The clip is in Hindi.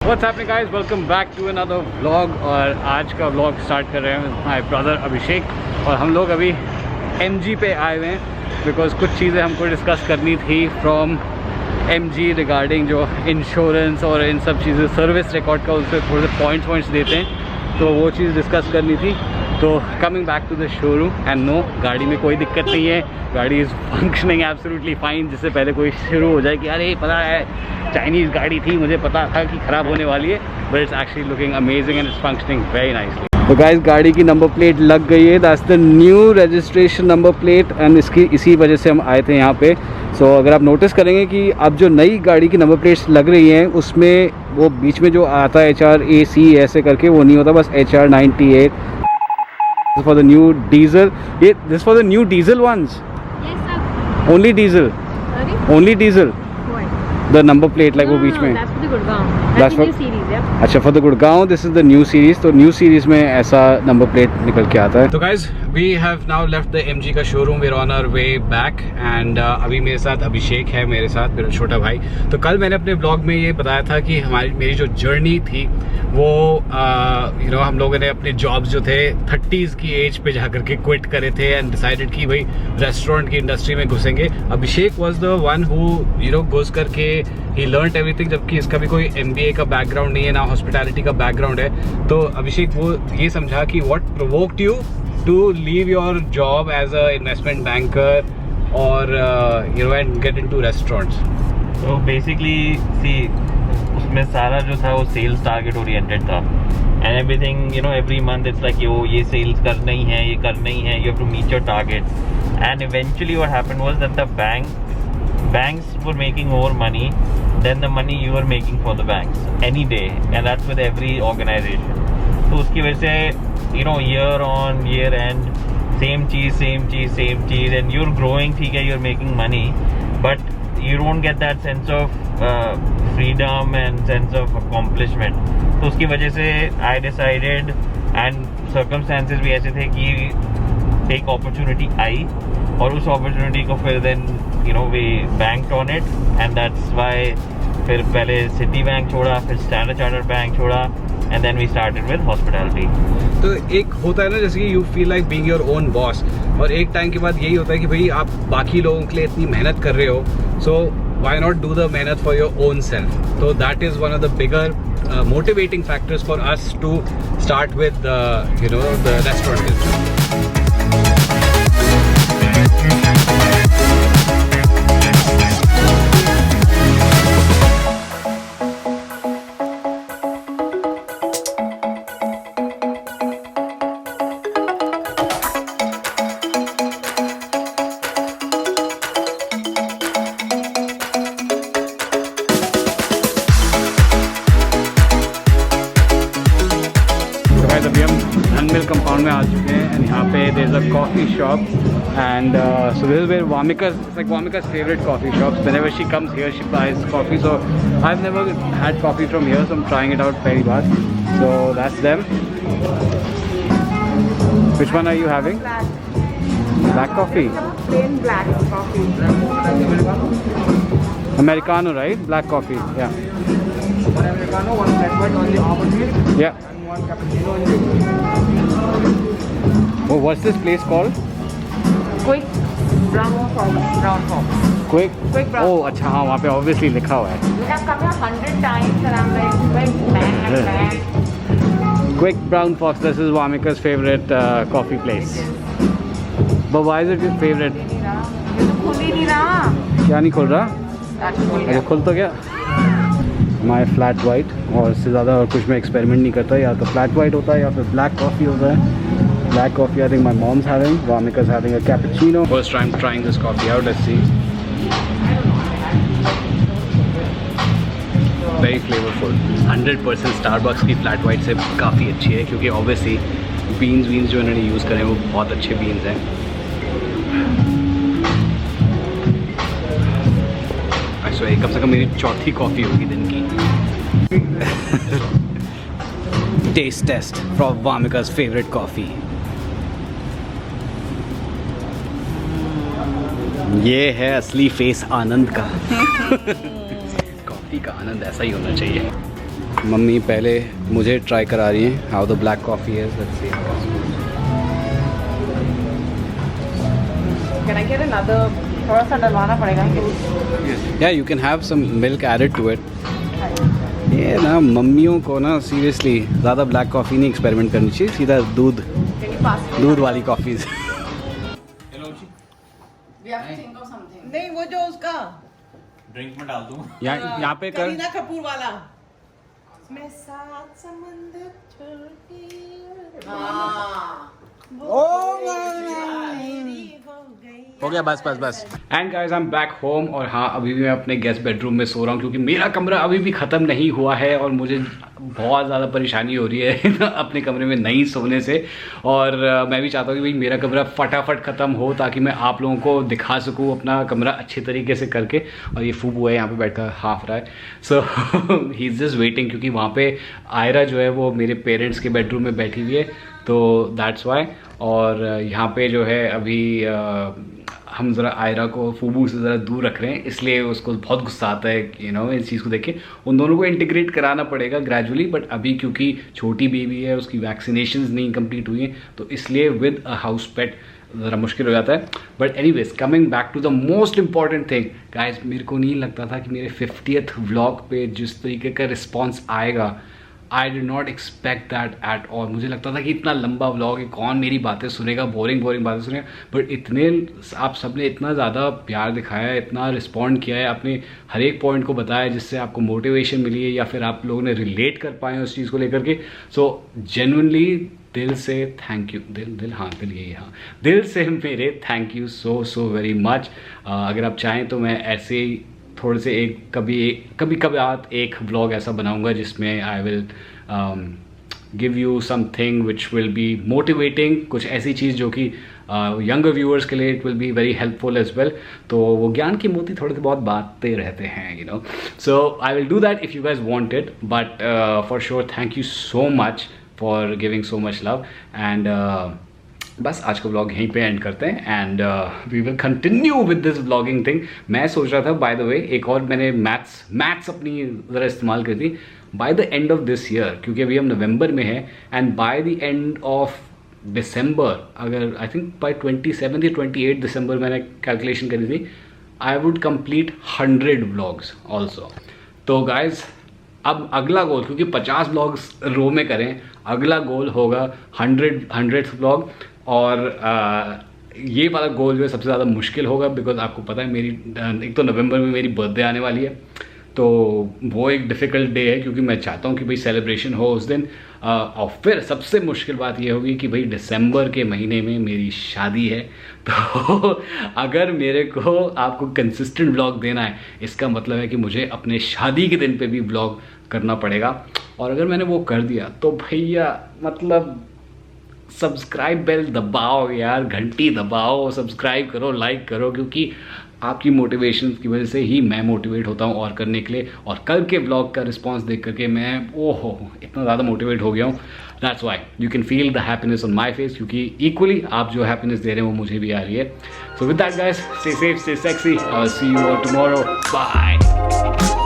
What's happening guys? Welcome back to another vlog। और आज का vlog स्टार्ट कर रहे हैं माय ब्रदर अभिषेक और हम लोग अभी MG पे आए हुए हैं बिकॉज कुछ चीज़ें हमको डिस्कस करनी थी फ्रॉम MG रिगार्डिंग जो इंश्योरेंस और इन सब चीज़ें सर्विस रिकॉर्ड का उससे थोड़े से पॉइंट्स देते हैं, तो वो चीज़ डिस्कस करनी थी। तो coming back to the showroom and no, गाड़ी में कोई दिक्कत नहीं है, गाड़ी इज़ फंक्शनिंग एब्सोल्युटली फाइन। जिससे पहले कोई शुरू हो जाए कि अरे पता है चाइनीज़ गाड़ी थी, मुझे पता था कि ख़राब होने वाली है, but it's actually looking amazing and it's functioning very nicely. तो गाइस गाड़ी की नंबर प्लेट लग गई है, that's the new registration number plate and इसी वजह से हम आए थे यहाँ पे। सो अगर आप नोटिस करेंगे कि अब जो नई गाड़ी की नंबर प्लेट्स लग रही हैं उसमें वो बीच में जो आता है HRAC ऐसे करके वो नहीं होता, बस HR98 for the new diesel. This for the new diesel ones? Yes, sir. Only diesel? Sorry? Only diesel? Why? The number plate like वो बीच में? That's for the Gurgaon. That's That's the for- new series, yeah. अच्छा, for the Gurgaon this is the new series। तो new series में ऐसा नंबर प्लेट निकल के आता है। तो guys we have now left the MG का showroom, we're on our way back and अभी मेरे साथ अभिषेक है, मेरे साथ मेरा छोटा भाई। तो कल मैंने अपने ब्लॉग में ये बताया था कि मेरी जो जर्नी थी वो हम लोगों ने अपने जॉब्स जो थे 30s की एज पे जाकर के क्विट करे थे एंड डिसाइडेड कि भाई रेस्टोरेंट की इंडस्ट्री में घुसेंगे। अभिषेक वाज द वन हु घुस करके ही लर्नड एवरीथिंग, जबकि इसका भी कोई MBA का बैकग्राउंड नहीं है, ना हॉस्पिटैलिटी का बैकग्राउंड है। तो अभिषेक वो ये समझा कि what provoked you to leave your job as a investment banker और एंड गेट इनटू रेस्टोरेंट्स। तो बेसिकली सी उसमें सारा जो था वो सेल्स टारगेट ओरिएंटेड था and everything every month it's like ये सेल्स करना ही है, ये करना ही है, you have to meet your target and eventually what happened was that the banks were making more money than the money you were making for the banks any day, and that's with every organization. तो उसकी वजह से year on year end same cheese and you're growing, ठीक है, you're making money but you don't get that sense of freedom and sense of accomplishment. तो उसकी वजह से I decided and circumstances भी ऐसे थे कि एक opportunity आई और उस opportunity को फिर then we banked on it and that's why फिर पहले सिटी बैंक छोड़ा, फिर स्टैंडर्ड चार्टर्ड बैंक छोड़ा and then we started with hospitality. तो एक होता है ना जैसे कि you feel like being your own boss, और एक टाइम के बाद यही होता है कि भाई आप बाकी लोगों के लिए इतनी मेहनत कर रहे हो, so why not do the मेहनत फॉर योर ओन सेल्फ। तो that is one of the bigger motivating factors for us to start with the restaurant. अभी हम धनमिल कंपाउंड में आ चुके हैं एंड यहाँ पे there is a coffee shop and so this is where Vamika's favorite coffee shops. Whenever she comes here she buys coffee, so I've never had coffee from here, so I'm trying it out पहली बार। So that's them. Which one are you having? Black coffee? Plain black coffee. Americano, right? Black coffee, yeah. One Americano, one flat white on the almond milk, Yeah. and one cappuccino on the Oh, what's this place called? quick brown hop. Quick? Quick brown. Oh, अच्छा, हाँ, वहाँ पे obviously लिखा हुआ है। We have come here 100 times and I'm like, man. Quick Brown Fox, this is Vamika's favorite coffee place. But why is it your favorite? ये तो खुल ही नहीं रहा। क्या नहीं खुल रहा? अच्छा खुल अरे गया। खुल तो गया। माय फ्लैट वाइट, और इससे ज़्यादा और कुछ मैं एक्सपेरिमेंट नहीं करता, या तो फ्लैट वाइट होता है या फिर ब्लैक कॉफ़ी होता है। Black coffee, I think my mom's having. Vamika's having a cappuccino. First time trying this coffee out. Let's see. Very flavorful. 100% Starbucks की flat white से काफ़ी अच्छी है, क्योंकि obviously beans जो इन्होंने यूज़ करे हैं वो बहुत अच्छे beans हैं। So कम से कम मेरी चौथी कॉफ़ी होगी दिन की। Taste test from Vamika's favorite coffee. ये है असली फेस आनंद का। कॉफ़ी का आनंद ऐसा ही होना चाहिए। मम्मी पहले मुझे ट्राई करा रही हैं हाउ द ब्लैक कॉफ़ी है। Let's see. Can I get another? थोड़ा सा डलवाना पड़ेगा या you can have some milk added to it. ये ना मम्मियों को ना सीरियसली ज़्यादा ब्लैक कॉफ़ी नहीं एक्सपेरिमेंट करनी चाहिए, सीधा दूध वाली कॉफ़ीज़। नहीं वो जो उसका ड्रिंक में डाल दूँ यहाँ पे कर। करीना कपूर वाला मैं सात समंदर छोड़ के हो गया बस। And guys I am back home. और हाँ, अभी भी मैं अपने गेस्ट बेडरूम में सो रहा हूँ क्योंकि मेरा कमरा अभी भी ख़त्म नहीं हुआ है और मुझे बहुत ज़्यादा परेशानी हो रही है अपने कमरे में नहीं सोने से। और मैं भी चाहता हूँ कि भाई मेरा कमरा फटाफट ख़त्म हो ताकि मैं आप लोगों को दिखा सकूँ अपना कमरा अच्छे तरीके से करके। और ये फूबू है यहाँ पे बैठकर हाफ रहा है, सो ही इज़ जस्ट वेटिंग क्योंकि वहाँ पे आयरा जो है वो मेरे पेरेंट्स के बेडरूम में बैठी हुई है, तो दैट्स वाई। और यहाँ पे जो है अभी हम ज़रा आयरा को फूबू से ज़रा दूर रख रहे हैं, इसलिए उसको बहुत गुस्सा आता है इस चीज़ को देख के। उन दोनों को इंटीग्रेट कराना पड़ेगा ग्रेजुअली, बट अभी क्योंकि छोटी बेबी है, उसकी वैक्सीनेशंस नहीं कंप्लीट हुई हैं, तो इसलिए विद अ हाउस पेट ज़रा मुश्किल हो जाता है। But anyways, coming back to the most important thing guys, मेरे को नहीं लगता था कि मेरे 50th व्लॉग पे जिस तरीके का रिस्पॉन्स आएगा, I did not expect that at all. मुझे लगता था कि इतना लंबा व्लॉग है, कौन मेरी बातें सुनेगा, बोरिंग बातें सुनेगा। बट इतने आप सबने इतना ज़्यादा प्यार दिखाया है, इतना रिस्पॉन्ड किया है, आपने हर एक पॉइंट को बताया जिससे आपको मोटिवेशन मिली है या फिर आप लोगों ने रिलेट कर पाए उस चीज़ को लेकर के। सो जेन्युइनली दिल से थैंक यू। दिल यही, हाँ, दिल से मेरे thank you so very much. अगर आप चाहें तो मैं ऐसे ही थोड़े से एक व्लॉग ऐसा बनाऊंगा जिसमें I will give you something which will be motivating, कुछ ऐसी चीज़ जो कि यंगर व्यूअर्स के लिए it will be very helpful as well. तो वो ज्ञान की मोती थोड़े से बहुत बातें रहते हैं, so I will do that if you guys want it. But for sure thank you so much for giving so much love. And बस आज का व्लॉग यहीं पे एंड करते हैं and we will continue with this vlogging thing. मैं सोच रहा था, बाय द वे, एक और मैंने मैथ्स अपनी ज़रा इस्तेमाल करी थी। By the end of this year, क्योंकि अभी हम नवंबर में हैं, and by the end of December, अगर आई थिंक बाय 27 या 28 दिसंबर मैंने कैलकुलेशन करी थी, I would complete 100 vlogs also. तो गाइज अब अगला गोल, क्योंकि 50 व्लॉग्स रो में करें, अगला गोल होगा 100th व्लॉग। और ये वाला गोल जो है सबसे ज़्यादा मुश्किल होगा, बिकॉज आपको पता है मेरी एक तो नवंबर में मेरी बर्थडे आने वाली है, तो वो एक डिफ़िकल्ट डे है क्योंकि मैं चाहता हूँ कि भाई सेलिब्रेशन हो उस दिन। और फिर सबसे मुश्किल बात ये होगी कि भाई दिसंबर के महीने में मेरी शादी है। तो अगर मेरे को आपको कंसिस्टेंट व्लॉग देना है, इसका मतलब है कि मुझे अपने शादी के दिन पे भी व्लॉग करना पड़ेगा। और अगर मैंने वो कर दिया तो भैया मतलब सब्सक्राइब बेल दबाओ यार, घंटी दबाओ, सब्सक्राइब करो, लाइक करो, क्योंकि आपकी मोटिवेशन की वजह से ही मैं मोटिवेट होता हूँ और करने के लिए। और कल के व्लॉग का रिस्पांस देख करके मैं इतना ज़्यादा मोटिवेट हो गया हूँ। That's why you can feel the happiness on my face, क्योंकि इक्वली आप जो हैप्पीनेस दे रहे हैं वो मुझे भी आ रही है। So with that guys, stay safe, stay sexy, I will see you all tomorrow, bye.